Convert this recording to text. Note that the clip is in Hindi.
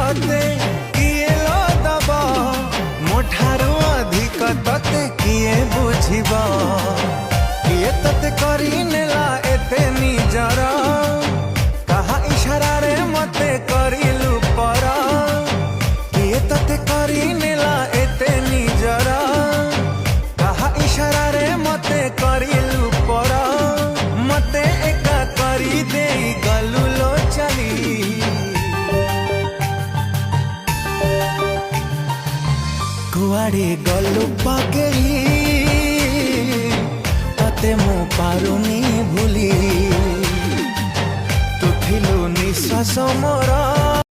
तते किए लो दब मो ठारू अधिक तते किए बुझिब किए तते करी नेला एते निजर कहा इशारा रे मते करिलु पर किए तते करी नेला एते निजर कहा इशारा रे मते करिलु पर मते एका करी देई गलु लो चली कुआड़े गलु पगली तते मु पारुनी भूली तू थिलु निश्वास मोर।